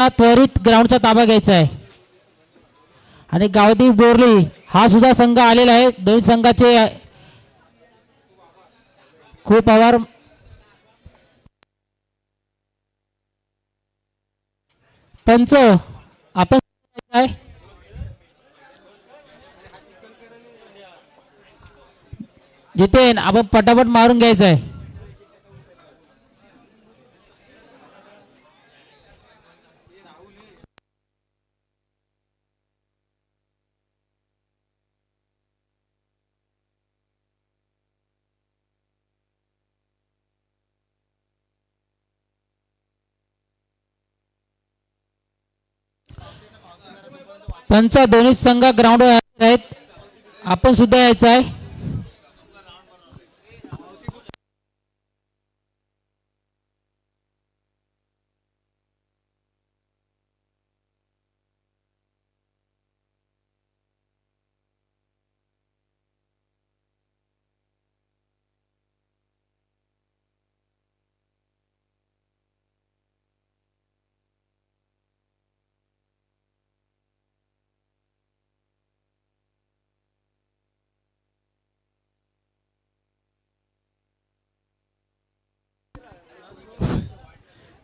त्वरित ग्राउंडचा ताबा घ्यायचा आहे आणि गावदेव बोरली हा सुद्धा संघ आलेला आहे. दोन संघाचे खूप आभार. पंच आपण काय जितेन आपण पटापट मारून घ्यायचं आहे. पंच दोन्ही संघ ग्राउंडवर आहेत. आपण सुद्धा यायचं आहे.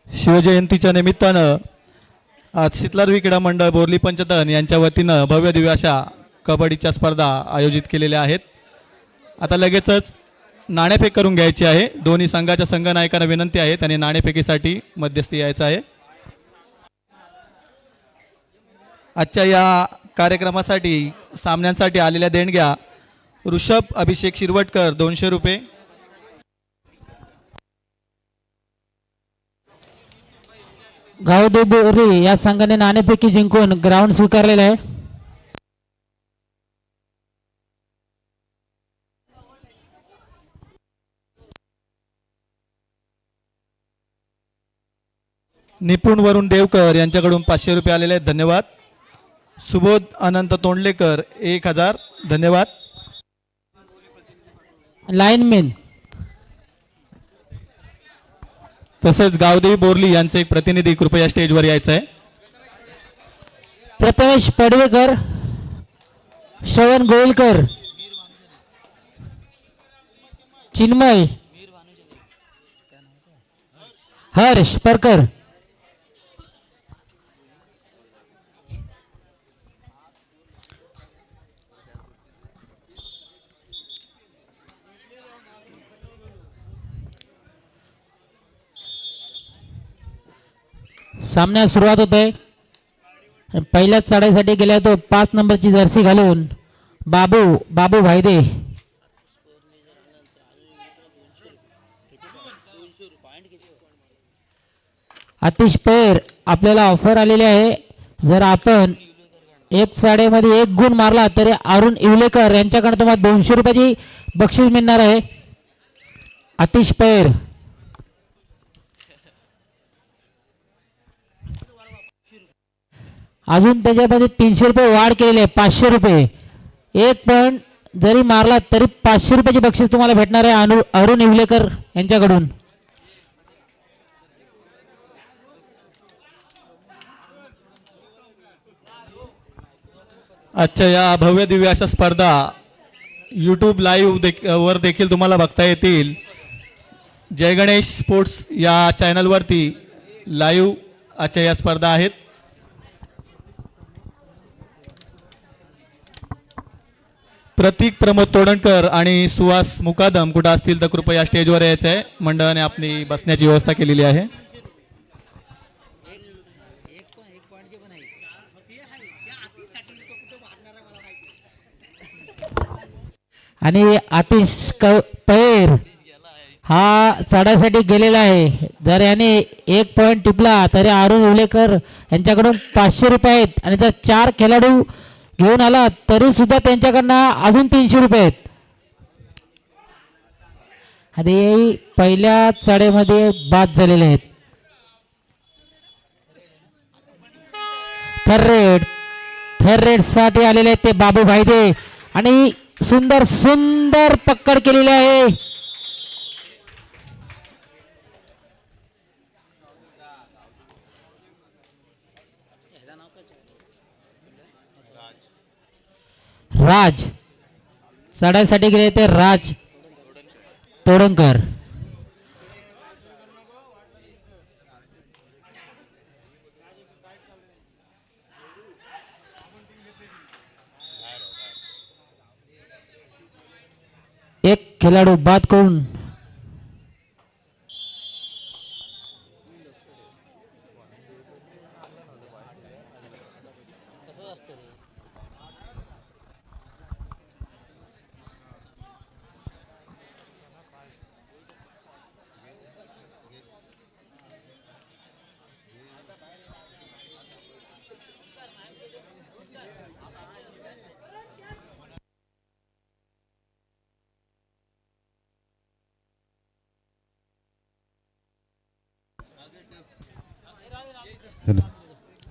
शिवजयंतीच्या निमित्तानं आज शीतलारवी क्रीडा मंडळ बोरली पंचतन यांच्या वतीनं भव्य दिव्य अशा कबड्डीच्या स्पर्धा आयोजित केलेल्या आहेत. आता लगेचच नाणेफेक करून घ्यायची आहे. दोन्ही संघाच्या संघनायकांना विनंती आहे त्यांनी नाणेफेकीसाठी मध्यस्थी यायचं आहे. आजच्या या कार्यक्रमासाठी सामन्यांसाठी आलेल्या देणग्या ऋषभ अभिषेक शिरवटकर 200 रुपये, गावदेव बोरली या संघाने नाणेफेकी जिंकून ग्राउंड स्वीकारलेला आहे. निपुण वरुण देवकर यांच्याकडून 500 रुपये आलेले आहेत, धन्यवाद. सुबोध अनंत तोंडलेकर 1000, धन्यवाद. लाईनमॅन तसेच गावदेवी बोरली यांचे एक प्रतिनिधी कृपया स्टेजवर यायचं आहे. प्रथमेश पडवेकर, श्रवण गोविलकर, चिन्मय, हर्ष परकर. सामन्यास सुरुवात होते. पहिल्याच चढाईसाठी गेला तो 5 नंबरची जर्सी घालून बाबू भाईदे. अतिश पैर आपल्याला ऑफर आलेली आहे. जर आपण एक चढाईमध्ये 1 गुण मारला तरी अरुण इवलेकर यांच्याकडे तुम्हाला 200 रुपयाची बक्षीस मिळणार आहे. अतिश पैर अजून त्याच्यामध्ये 300 रुपये वाढ केलेली आहे. 500 रुपये 1 पॉईंट जरी मारला तरी 500 रुपयाची बक्षीस तुम्हाला भेटणार आहे अरुण इवलेकर यांच्याकडून. आजच्या या भव्य दिव्य अशा स्पर्धा यूट्यूब लाईव्ह वर देखील तुम्हाला बघता येतील. जय गणेश स्पोर्ट्स या चॅनलवरती लाईव्ह आजच्या या स्पर्धा आहेत. प्रतीक प्रमोद तोडणकर आणि सुहास मुकादम कुठं असतील तर कृपया स्टेजवर यायचं आहे. मंडळाने आपली बसण्याची व्यवस्था केलेली आहे. आणि आतिश पैर हा चढायसाठी गेलेला आहे. जर याने 1 पॉईंट टिपला तरी अरुण इवलेकर यांच्याकडून 500 रुपये आहेत. आणि जर 4 खेळाडू घेऊन आला तरी सुद्धा त्यांच्याकडनं अजून 300 रुपये आहेत. आणि पहिल्या चढाईमध्ये बाद झालेले आहेत. थर्ड रेड साठी आलेले आहेत ते बाबू भाईदे. आणि सुंदर पकड केलेली आहे. राज चढायसाठी गेले ते राज तोडणकर. एक खेळाडू बाद करून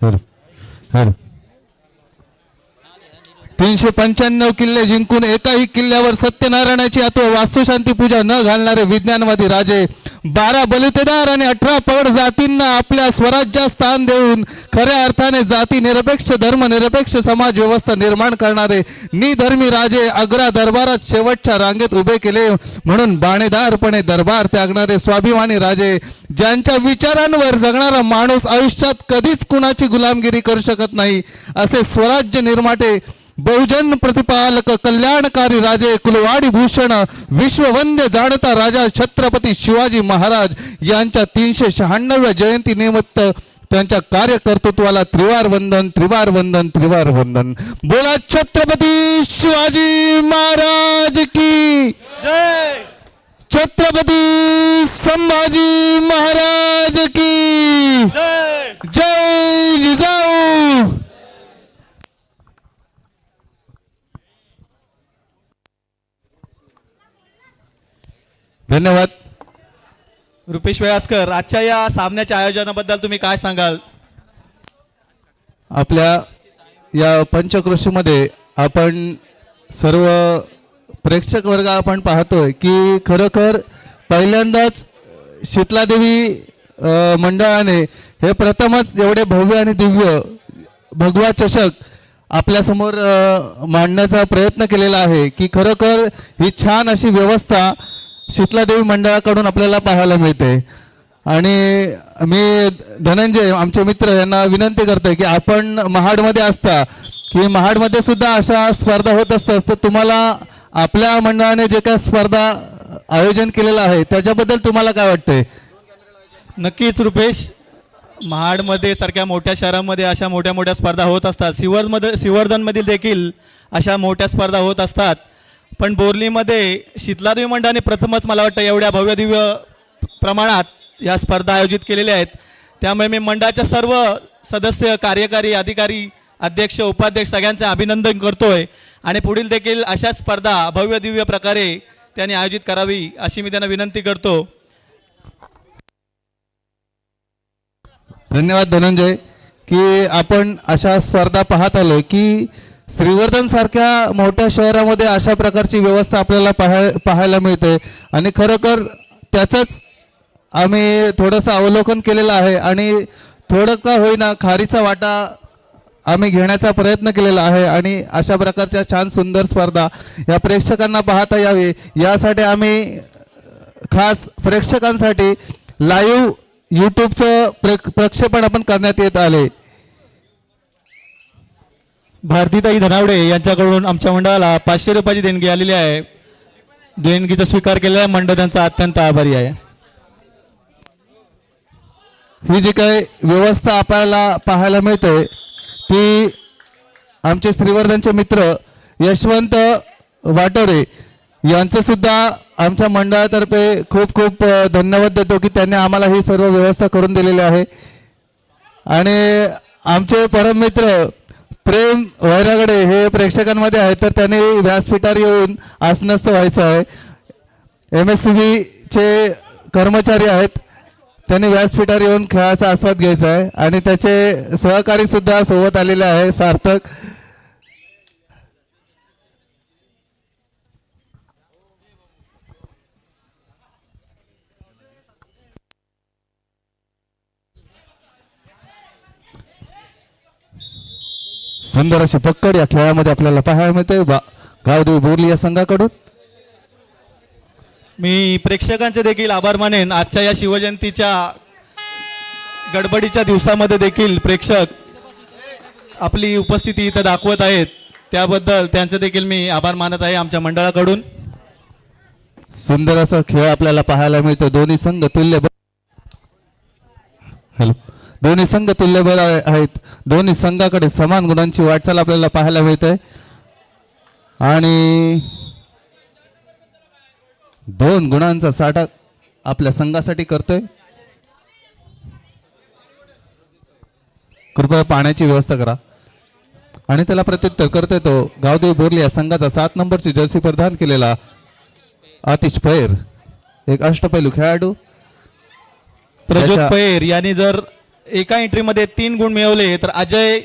हॅलो हॅलो 395 किल्ले जिंकून एकाही किल्ल्यावर सत्यनारायणाची अथवा वास्तुशांती पूजा न घालणारे विज्ञानवादी राजे, 12 बलुतेदार आणि 18 पगड जातींना आपल्या स्वराज्यात स्थान देऊन खऱ्या अर्थाने जाती निरपेक्ष धर्मनिरपेक्ष समाज व्यवस्था निर्माण करणारे निधर्मी राजे आग्रा दरबारात शेवटच्या रांगेत उभे केले. म्हणून बाणेदारपणे दरबार त्यागणारे स्वाभिमानी राजे, ज्यांच्या विचारांवर जगणारा माणूस आयुष्यात कधीच कुणाची गुलामगिरी करू शकत नाही, असे स्वराज्य निर्माते बहुजन प्रतिपालक कल्याणकारी राजे कुलवाडी भूषण विश्ववंद्य जाणता राजा छत्रपती शिवाजी महाराज यांच्या 396व्या जयंती निमित्त त्यांच्या कार्यकर्तृत्वाला त्रिवार वंदन त्रिवार वंदन त्रिवार वंदन. बोला छत्रपती शिवाजी महाराज की जय. छत्रपती संभाजी महाराज की जय. जय जिजाऊ. धन्यवाद. रुपेश वयास्कर, आजच्या या सामन्याच्या आयोजनाबद्दल तुम्ही काय सांगाल? आपल्या या पंचक्रोशीमध्ये आपण सर्व प्रेक्षक वर्ग आपण पाहतोय की खरोखर पहिल्यांदाच शीतलादेवी मंडळाने हे प्रथमच एवढे भव्य आणि दिव्य भगवा चषक आपल्यासमोर मांडण्याचा प्रयत्न केलेला आहे की खरोखर ही छान अशी व्यवस्था शीतलादेवी मंडळाकडून आपल्याला पाहायला मिळते. आणि मी धनंजय आमचे मित्र यांना विनंती करतोय की आपण महाडमध्ये असता की महाडमध्ये सुद्धा अशा स्पर्धा होत असतात, तर तुम्हाला आपल्या मंडळाने जे काय स्पर्धा आयोजन केलेलं आहे त्याच्याबद्दल तुम्हाला काय वाटतंय? नक्कीच रुपेश, महाडमध्ये सारख्या मोठ्या शहरामध्ये अशा मोठ्या मोठ्या स्पर्धा होत असतात. सिवर्धनमधील देखील अशा मोठ्या स्पर्धा होत असतात. पण बोर्लीमध्ये शीतलादेवी मंडळाने प्रथमच मला वाटतं एवढ्या भव्य दिव्य प्रमाणात या स्पर्धा आयोजित केलेल्या आहेत. त्यामुळे मी मंडळाच्या सर्व सदस्य, कार्यकारी अधिकारी, अध्यक्ष, उपाध्यक्ष सगळ्यांचे अभिनंदन करतोय. आणि पुढील देखील अशा स्पर्धा भव्य दिव्य प्रकारे त्यांनी आयोजित करावी अशी मी त्यांना विनंती करतो. धन्यवाद धनंजय की आपण अशा स्पर्धा पाहत आलो की श्रीवर्धन सारख्या मोठ्या शहरामध्ये अशा प्रकारची व्यवस्था आपल्याला पाहायला मिळते. आणि खरोखर त्याचंच आम्ही थोडंसं अवलोकन केलेलं आहे आणि थोडं का होईना खारीचा वाटा आम्ही घेण्याचा प्रयत्न केलेला आहे. आणि अशा प्रकारच्या छान सुंदर स्पर्धा या प्रेक्षकांना पाहता यावी यासाठी आम्ही खास प्रेक्षकांसाठी लाईव्ह यूट्यूबचं प्रक्षेपण आपण करण्यात येत आले. भारतीताई धनावडे यांच्याकडून आमच्या मंडळाला 500 रुपयाची देणगी आलेली आहे. देणगीचा स्वीकार केलेला मंडळ त्यांचा अत्यंत आभारी आहे. ही जी काही व्यवस्था आपल्याला पाहायला मिळते ती आमचे श्रीवर्धनचे मित्र यशवंत वाटोरे यांचं सुद्धा आमच्या मंडळातर्फे खूप खूप धन्यवाद देतो की त्यांनी आम्हाला ही सर्व व्यवस्था करून दिलेली आहे. आणि आमचे परम मित्र प्रेम वैरागडे हे प्रेक्षकांमध्ये आहेत, तर त्यांनी व्यासपीठावर येऊन आसनस्थ व्हायचं आहे. MSCB चे कर्मचारी आहेत, त्यांनी व्यासपीठावर येऊन खेळाचा आस्वाद घ्यायचा आहे. आणि त्याचे सहकारी सुद्धा सोबत आलेले आहे सार्थक. सुंदर अशी पकड या खेळामध्ये आपल्याला पाहायला मिळते गावदेवी बोरली या संघाकडून. मी प्रेक्षकांचे देखील आभार मानेन. आजच्या या शिवजयंतीच्या गडबडीच्या दिवसामध्ये देखील प्रेक्षक आपली उपस्थिती इथं दाखवत आहेत, त्याबद्दल त्यांचे देखील मी आभार मानत आहे आमच्या मंडळाकडून. सुंदर असा खेळ आपल्याला पाहायला मिळतो. दोन्ही संघ तुल्यबळ आहेत. दोन्ही संघाकडे समान गुणांची वाटचाल आपल्याला पाहायला मिळते आणि 2 गुणांचा साठा आपल्या संघासाठी करतोय. कृपया पाण्याची व्यवस्था करा. आणि त्याला प्रत्युत्तर करतोय तो गावदेवी बोरली या संघाचा 7 नंबरची जर्सी प्रदान केलेला आतिश पैर, एक अष्टपैलू खेळाडू. प्रज्योत पैर यांनी जर एका एंट्रीमध्ये 3 गुण मिळवले तर अजय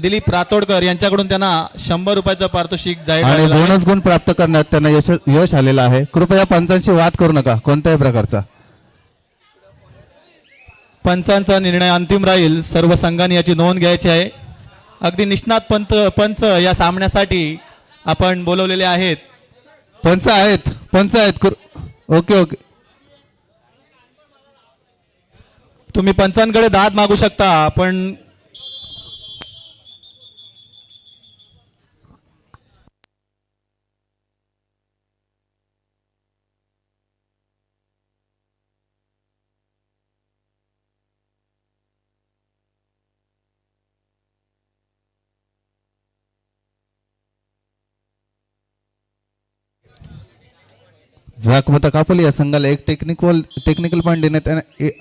दिलीप रातोडकर यांच्याकडून त्यांना 100 रुपयाचं पारितोषिक जाहीर आणि झालेलं आहे. बोनस गुण प्राप्त करण्यात त्यांना यश आलेलं आहे. कृपया पंचांशी वाद करू नका कोणत्याही प्रकारचा. पंचांचा निर्णय अंतिम राहील. सर्व संघांनी याची नोंद घ्यायची आहे. अगदी निष्णात पंच या सामन्यासाठी आपण बोलवलेले आहेत. पंच आहेत. Okay okay. तुम्ही पंचांकडे दाद मागू शकता, पण झाकमता कापली या संघाला एक टेक्निकल पॉईंट देण्यात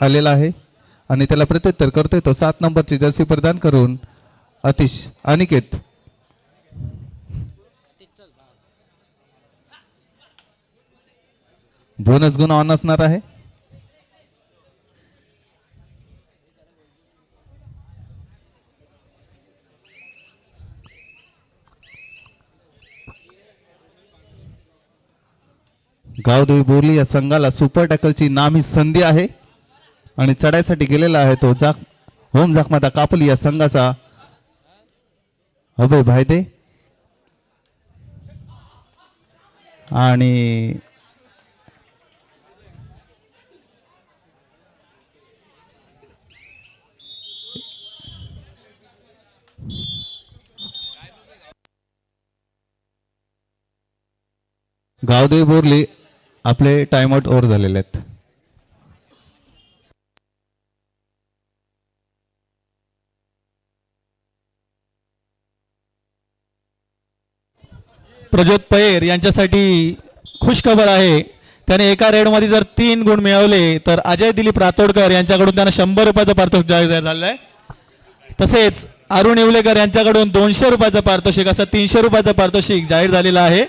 आलेला आहे आणि त्याला प्रत्युत्तर करतोय तो 7 नंबरची जर्सी प्रदान करून अनिकेत. बोनस गुण ऑन असणार आहे. गावदेवी बोरली या संघाला सुपर टॅकलची नामी संधी आहे आणि चढाईसाठी गेलेला आहे तो होम झाकमाता कापली या संघाचा अभय भायदे. आणि गावदेवी बोरली आपले टाइमआउट ओव्हर झालेले आहेत. प्रज्योत पैर यांच्यासाठी खुश खबर आहे. त्याने एका रेडमध्ये जर 3 गुण मिळवले तर अजय दिलीप रातोडकर यांच्याकडून त्यांना 100 रुपयाचं पारितोषिक जाहीर झालं आहे. तसेच अरुण येवलेकर यांच्याकडून 200 रुपयाचं पारितोषिक, असं 300 रुपयाचं पारितोषिक जाहीर झालेलं आहे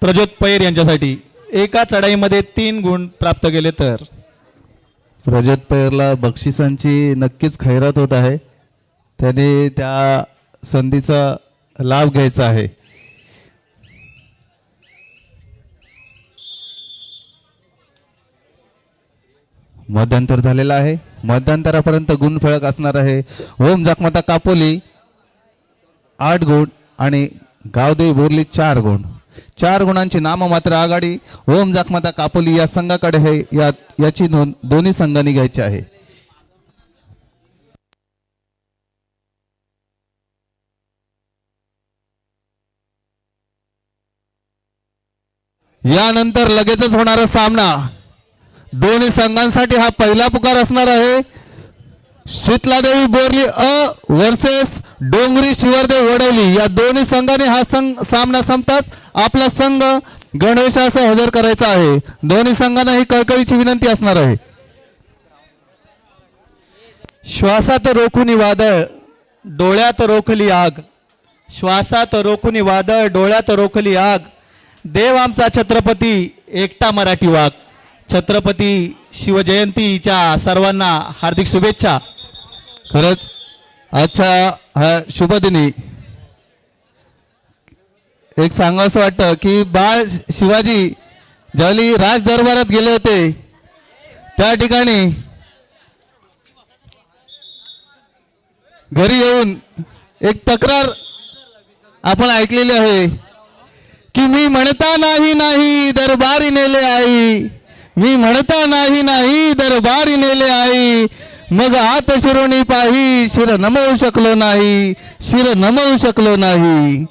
प्रज्योत पैर यांच्यासाठी. एका चढाईमध्ये 3 गुण प्राप्त केले तर प्रज्योत पैरला बक्षिसांची नक्कीच खैरात होत आहे. त्याने त्या संधीचा लाभ घ्यायचा आहे. मध्यांतर झालेला आहे. मध्यांतरापर्यंत गुण फळक असणार आहे. ओम जाकमाता कापोली 8 गुण आणि गावदेवी बोरली 4 गुण. 4 गुणांची नाममात्र आघाडी ओम जाकमाता कापोली या संघाकडे आहे. याची नोंद दोन्ही संघांनी घ्यायची आहे. यानंतर लगेचच होणारा सामना दोन्ही संघांसाठी हा पहिला पुकार असणार आहे. शीतलादेवी बोरली वर्सेस डोंगरी शिवरदेव वडवली या दोन्ही संघांनी हा सामना संपताच आपला संघ गणवेशासह हजर करायचा आहे. दोन्ही संघांना ही कळकळीची विनंती असणार आहे. श्वासात रोखुनी वादळ डोळ्यात रोखली आग, श्वासात रोखुनी वादळ डोळ्यात रोखली आग, देव आमचा छत्रपती एकटा मराठी वाघ. छत्रपती शिवजयंतीच्या सर्वांना हार्दिक शुभेच्छा. खरंच आजच्या हा शुभदिनी एक सांगावं वाटतं की बाळ शिवाजी ज्यावेळी राज दरबारात गेले होते त्या ठिकाणी घरी येऊन एक तक्रार आपण ऐकलेली आहे की मी म्हणता नाही नाही दरबारी नेले आई, मी म्हणता नाही नाही दरबारी नेले आई, मग हात शिरोणी पाही शिर नमवू शकलो नाही, शिर नमवू शकलो नाही.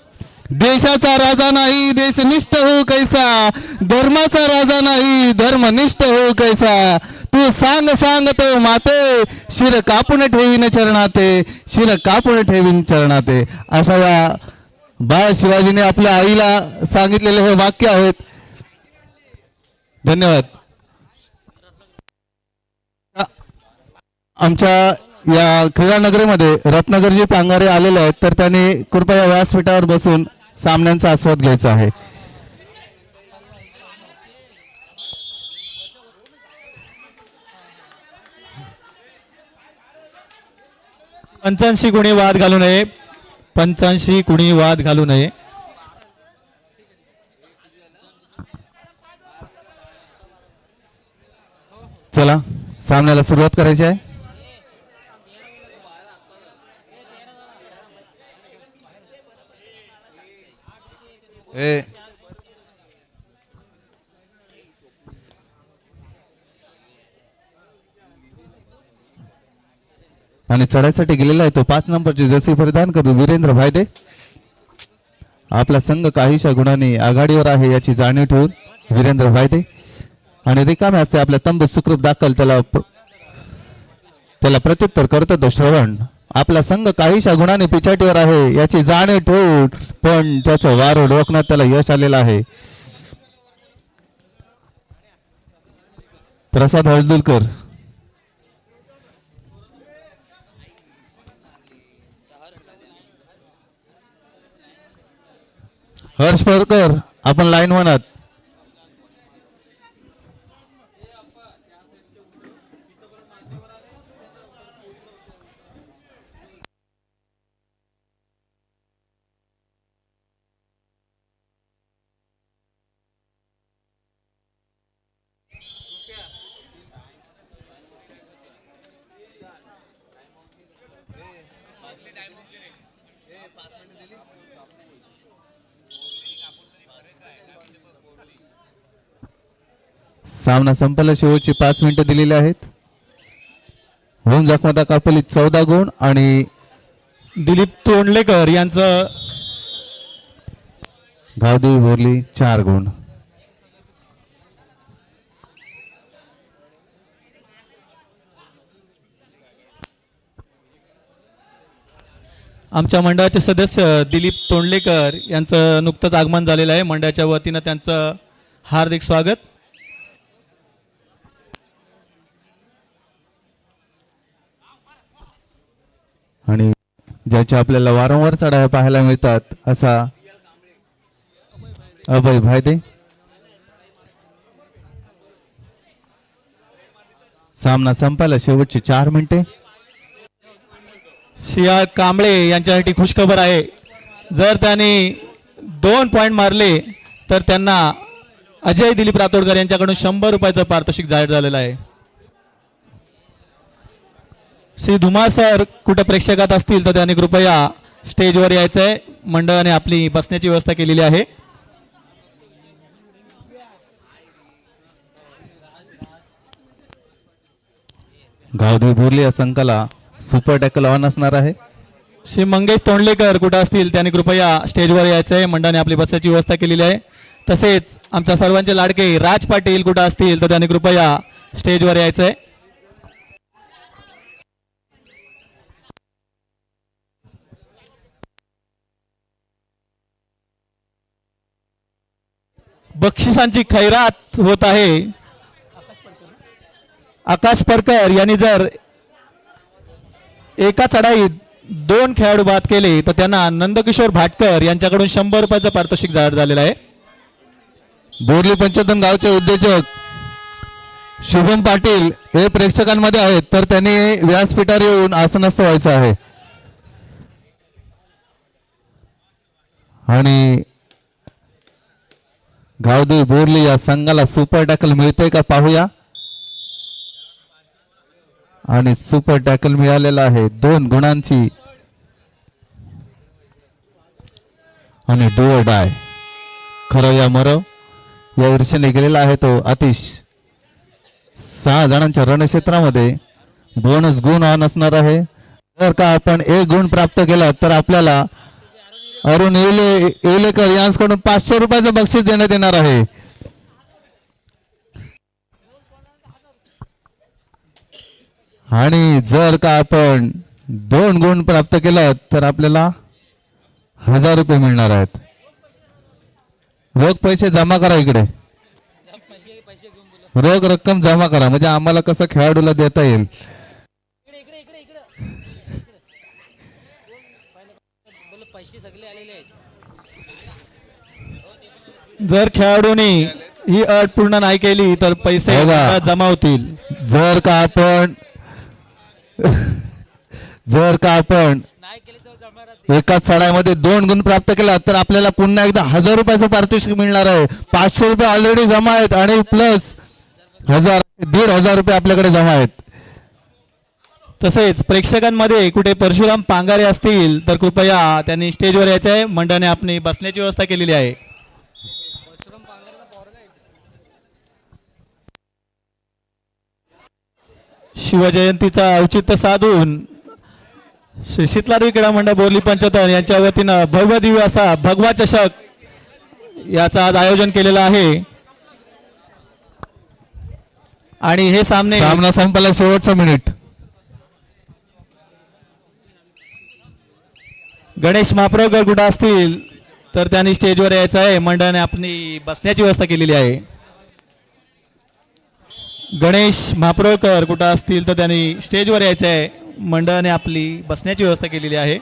देशाचा राजा नाही देशनिष्ठ हो कैसा, धर्माचा राजा नाही धर्मनिष्ठ हो कैसा, तू सांग सांग तो माते शिर कापून ठेवीन चरणाते, शिर कापून ठेवीन चरणाते. अशा या बाळ शिवाजीने आपल्या आईला सांगितलेले हे वाक्य आहेत. धन्यवाद. आमच्या या क्रीडा नगरीमध्ये रत्नागिरीचे पांगारे आलेले आहेत, तर त्यांनी कृपया व्यासपीठावर बसून सामन्यांचा आस्वाद घ्यायचा आहे. पंचांशी कुणी वाद घालू नये, पंचांशी कुणी वाद घालू नये. चला सामन्याला सुरुवात करायची आहे. आणि चढाईसाठी गेलेला आहे तो 5 नंबरची जर्सी परिधान करू वीरेंद्र भायदे. आपला संघ काहीशा गुणांनी आघाडीवर आहे याची जाणीव ठेवून वीरेंद्र भायदे आणि रिकामे असते आपल्या तंबू सुखरूप दाखल त्याला प्रत्युत्तर करतो तो श्रवण. आपला संघ काहीशा गुणांनी पिछाटीवर आहे याची जाणीव ठेवून पण त्याचं वार रोखण्यात त्याला यश आलेलं आहे. प्रसाद हळदुलकर, हर्ष परकर आपण लाईन वनात. सामना संपला, शेवटची 5 मिनिटं दिलेली आहेत. होम जखमता कापली 14 गुण आणि दिलीप तोंडलेकर यांचं गावदेवी बोरली 4 गुण. आमच्या मंडळाचे सदस्य दिलीप तोंडलेकर यांचं नुकतंच आगमन झालेलं आहे. मंडळाच्या वतीनं त्यांचं हार्दिक स्वागत. आणि ज्याच्या आपल्याला वारंवार चढाया पाहायला मिळतात असा अभय भायदे. सामना संपायला शेवटची 4 मिनिटे. शिया कांबळे यांच्यासाठी खुशखबर आहे. जर त्यांनी 2 पॉइंट मारले तर त्यांना अजय दिलीप रातोडकर यांच्याकडून 100 रुपयाचं पारितोषिक जाहीर झालेलं आहे. श्री धुमाळ सर कुठे प्रेक्षकात असतील तर त्यांनी कृपया स्टेजवर यायचंय. मंडळाने आपली बसण्याची व्यवस्था केलेली आहे. गावदेवी बोरली या संघाला सुपर टॅकल ऑन असणार आहे. श्री मंगेश तोंडलेकर कुठं असतील त्यांनी कृपया स्टेजवर यायचंय. मंडळाने आपली बसण्याची व्यवस्था केलेली आहे. तसेच आमच्या सर्वांचे लाडके राज पाटील कुठं असतील तर त्यांनी कृपया स्टेजवर यायचंय. बक्षिसांची खैरात होत आहे. आकाश परकर यांनी जर एका चढाईत 2 खेळाडू बाद केले तर त्यांना नंदकिशोर भाटकर यांच्याकडून 100 रुपयाचं पारितोषिक जाहीर झालेलं आहे. बोरली पंचोतन गावचे उद्योजक शुभम पाटील हे प्रेक्षकांमध्ये आहेत, तर त्यांनी व्यासपीठावर येऊन आसनस्थ व्हायचं आहे. आणि गावदेवी बोरली या संघाला सुपर टॅकल मिळते का पाहूया. आणि सुपर टॅकल मिळालेला आहे 2 गुणांची. आणि डू ऑर डाय, खरं या मरव या ईर्षेने गेलेला आहे तो आतिश. 6 जणांच्या रणक्षेत्रामध्ये बोनस गुण ऑन असणार आहे. जर का आपण 1 गुण प्राप्त केला तर आपल्याला अरुण येवलेकर यांच्याकडून 500 रुपयाचं बक्षीस देण्यात येणार आहे. आणि जर का आपण 2 गुण प्राप्त केलं तर आपल्याला 1000 रुपये मिळणार आहेत. रोख पैसे जमा करा इकडे, रोख रक्कम जमा करा म्हणजे आम्हाला कसं खेळाडूला देता येईल. जर खेळाडूने ही अट पूर्ण नाही केली तर पैसे बघा. जमा होतील. जर का आपण एकाच चढाईमध्ये 2 गुण प्राप्त केला तर आपल्याला पुन्हा एकदा 1000 रुपयाचं पारितोषिक मिळणार आहे. 500 रुपये ऑलरेडी जमा आहेत आणि प्लस 1,500 रुपये आपल्याकडे जमा आहेत. तसेच प्रेक्षकांमध्ये कुठे परशुराम पांगारे असतील तर कृपया त्यांनी स्टेजवर यायचे आहे. मंडळाने आपली बसण्याची व्यवस्था केलेली आहे. शिवजयंतीचा औचित्य साधून श्री शीतलादेवी क्रीडा मंडळ बोरली पंचतन यांच्या वतीनं भव्य दिव्य असा भगवा चषक याचं आज आयोजन केलेलं आहे. आणि हे सामना संपला, शेवटचा मिनिट. गणेश महाप्रभूकर कुठं असतील तर त्यांनी स्टेजवर यायचं आहे. मंडळाने आपली बसण्याची व्यवस्था केलेली आहे. गणेश महाप्रभूकर कुठं असतील तर त्यांनी स्टेजवर यायचं आहे. मंडळाने आपली बसण्याची व्यवस्था केलेली आहे.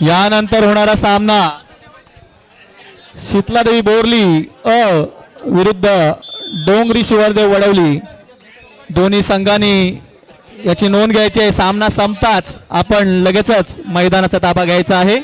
यानंतर होणारा सामना शीतलादेवी बोरली विरुद्ध डोंगरी शिवरदेव वडवली. दोन्ही संघांनी याची नोंद घ्यायची आहे. सामना संपताच आपण लगेचच मैदानाचा ताबा घ्यायचा आहे.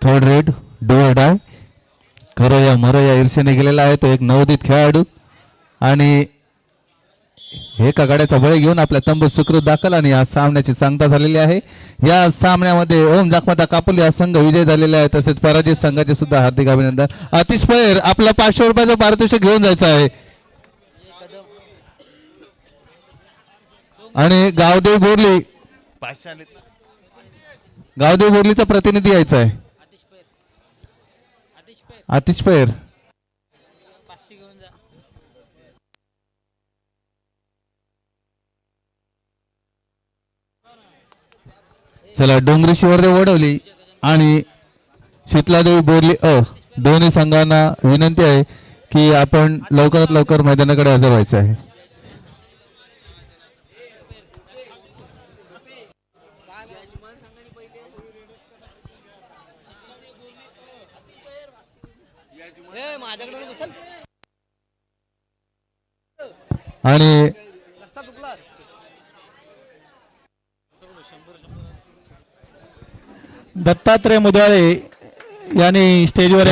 Third red do or die, खरं या मरं या ईर्षेने गेलेला आहे तो एक नवोदित खेळाडू. आणि एका गाड्याचा बळी घेऊन आपल्या तंबू सुखरूप दाखल आणि या सामन्याची सांगता झालेली आहे. या सामन्यामध्ये ओम जाखमाता कापुल या संघ विजय झालेले आहे. तसेच पराजित संघाचे सुद्धा हार्दिक अभिनंदन. आतिश पैर आपला 500 रुपयाचं पारितोषिक घेऊन जायचं आहे. आणि गावदेव बोरलीचा प्रतिनिधी यायचा आहे. आतिश पैर चला, डोंगरी शिवरदेव वडवली आणि शीतलादेवी बोरली दोन्ही संघांना विनंती आहे की आपण लवकरात लवकर मैदानाकडे हजर व्हायचं आहे. आणि दत्तात्रय मुदळे यांनी स्टेजवर